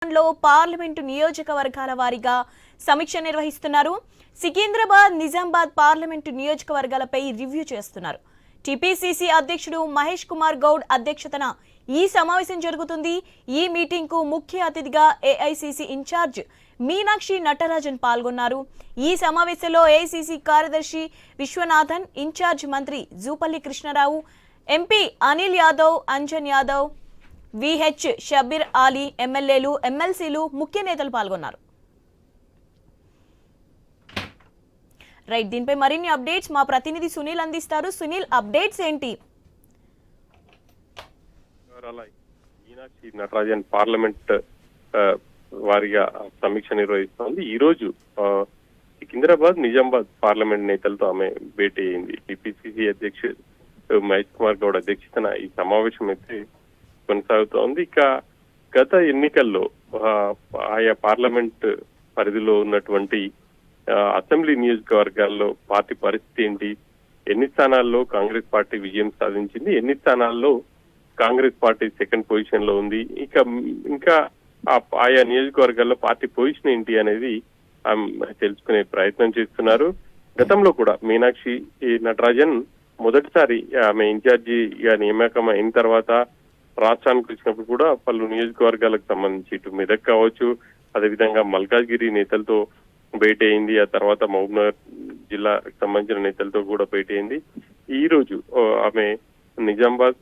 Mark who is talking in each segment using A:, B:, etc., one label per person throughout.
A: లో పార్లమెంటు నియోజకవర్గాల వారీగా సమీక్ష నిర్వహిస్తున్నారు. సికింద్రాబాద్, నిజామాబాద్ పార్లమెంటు నియోజకవర్గాలపై రివ్యూ చేస్తున్నారు. టీపీసీసీ అధ్యక్షుడు మహేష్ కుమార్ గౌడ్ అధ్యక్షతన ఈ సమావేశం జరుగుతుంది. ఈ మీటింగ్ కు ముఖ్య అతిథిగా ఏఐసీసీ ఇన్ఛార్జ్ మీనాక్షి నటరాజన్ పాల్గొన్నారు. ఈ సమావేశంలో ఏఐసీసీ కార్యదర్శి విశ్వనాథన్, ఇన్ఛార్జ్ మంత్రి జూపల్లి కృష్ణారావు, ఎంపీ అనిల్ యాదవ్, అంజన్ యాదవ్, విహెచ్ షబీర్ అలీ, ఎమ్మెల్యేలు, ఎమ్మెల్సీలు, ముఖ్య నేతలు పాల్గొన్నారు. రైట్, దీనిపై మరిన్ని అప్డేట్స్ మా ప్రతినిధి సునీల్ అందిస్తారు. సునీల్, అప్డేట్స్ ఏంటి?
B: మీనాక్షి నటరాజన్ పార్లమెంట్ వారిగా సమీక్ష నిర్వహిస్తోంది. ఈ రోజు సికింద్రాబాద్, నిజామాబాద్ పార్లమెంట్ నేతలతో ఆమె భేటీ అయింది. టీపీసీసీ అధ్యక్షుడు మహేష్ కుమార్ గౌడ్ అధ్యక్షతన ఈ సమావేశం అయితే కొనసాగుతోంది. ఇక గత ఎన్నికల్లో ఆయా పార్లమెంట్ పరిధిలో ఉన్నటువంటి అసెంబ్లీ నియోజకవర్గాల్లో పార్టీ పరిస్థితి ఏంటి, ఎన్ని స్థానాల్లో కాంగ్రెస్ పార్టీ విజయం సాధించింది, ఎన్ని స్థానాల్లో కాంగ్రెస్ పార్టీ సెకండ్ పొజిషన్ లో ఉంది, ఇంకా ఆయా నియోజకవర్గాల్లో పార్టీ పొజిషన్ ఏంటి అనేది తెలుసుకునే ప్రయత్నం చేస్తున్నారు. గతంలో కూడా మీనాక్షి నటరాజన్ మొదటిసారి ఆమె ఇన్ఛార్జిగా నియామకం అయిన తర్వాత రాష్ట్రానికి వచ్చినప్పుడు కూడా పలు నియోజకవర్గాలకు సంబంధించి ఇటు మెదక్ కావచ్చు, అదేవిధంగా మల్కాజ్గిరి నేతలతో భేటీ అయింది. ఆ తర్వాత మహబూబ్నగర్ జిల్లాకు సంబంధించిన నేతలతో కూడా భేటీ అయింది. ఈ రోజు ఆమె నిజామాబాద్,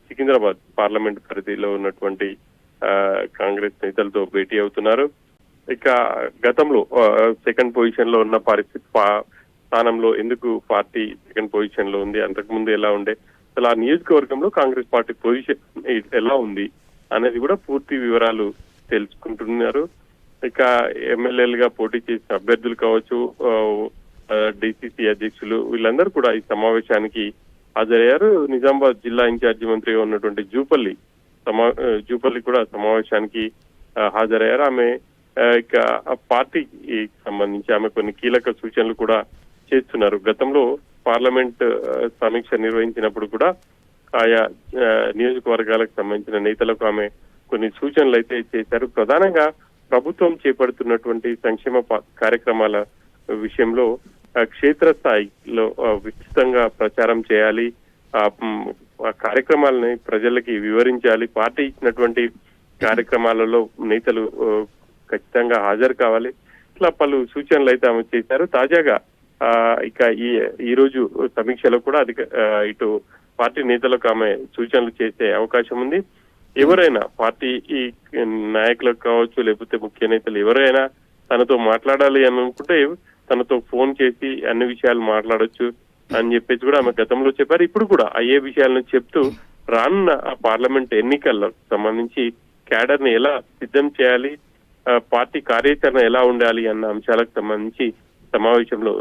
B: సికింద్రాబాద్ పార్లమెంట్ పరిధిలో ఉన్నటువంటి కాంగ్రెస్ నేతలతో భేటీ అవుతున్నారు. ఇక గతంలో సెకండ్ పొజిషన్ లో ఉన్న పరిస్థితి స్థానంలో ఎందుకు పార్టీ సెకండ్ పొజిషన్ లో ఉంది, అంతకుముందు ఎలా ఉండే, అసలు ఆ నియోజకవర్గంలో కాంగ్రెస్ పార్టీ పొజిషన్ ఎలా ఉంది అనేది కూడా పూర్తి వివరాలు తెలుసుకుంటున్నారు. ఇక ఎమ్మెల్యేలుగా పోటీ చేసిన అభ్యర్థులు కావచ్చు, డిసిసి అధ్యక్షులు, వీళ్ళందరూ కూడా ఈ సమావేశానికి హాజరయ్యారు. నిజామాబాద్ జిల్లా ఇన్ఛార్జి మంత్రిగా ఉన్నటువంటి జూపల్లి కూడా సమావేశానికి హాజరయ్యారు. ఆమె ఇక పార్టీకి సంబంధించి ఆమె కొన్ని కీలక సూచనలు కూడా చేస్తున్నారు. గతంలో పార్లమెంట్ సమీక్ష నిర్వహించినప్పుడు కూడా ఆయా నియోజకవర్గాలకు సంబంధించిన నేతలకు ఆమె కొన్ని సూచనలు అయితే చేశారు. ప్రధానంగా ప్రభుత్వం చేపడుతున్నటువంటి సంక్షేమ కార్యక్రమాల విషయంలో క్షేత్రస్థాయిలో విస్తృతంగా ప్రచారం చేయాలి, ఆ కార్యక్రమాలని ప్రజలకి వివరించాలి, పార్టీ ఇచ్చినటువంటి కార్యక్రమాలలో నేతలు ఖచ్చితంగా హాజరు కావాలి. ఇట్లా పలు సూచనలు అయితే ఆమె చేశారు. తాజాగా ఇక ఈ రోజు సమీక్షలో కూడా ఇటు పార్టీ నేతలకు ఆమె సూచనలు చేసే అవకాశం ఉంది. ఎవరైనా పార్టీ ఈ నాయకులకు కావచ్చు, లేకపోతే ముఖ్య నేతలు ఎవరైనా తనతో మాట్లాడాలి అని అనుకుంటే తనతో ఫోన్ చేసి అన్ని విషయాలు మాట్లాడొచ్చు అని చెప్పేసి కూడా ఆమె గతంలో చెప్పారు. ఇప్పుడు కూడా అయ్యే విషయాలను చెప్తూ రానున్న పార్లమెంట్ ఎన్నికలకు సంబంధించి క్యాడర్ ని ఎలా సిద్ధం చేయాలి, పార్టీ కార్యాచరణ ఎలా ఉండాలి అన్న అంశాలకు సంబంధించి సమావేశంలో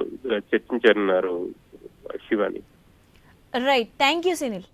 B: చర్చించనున్నారు Shivani.
A: Right, thank you Sunil.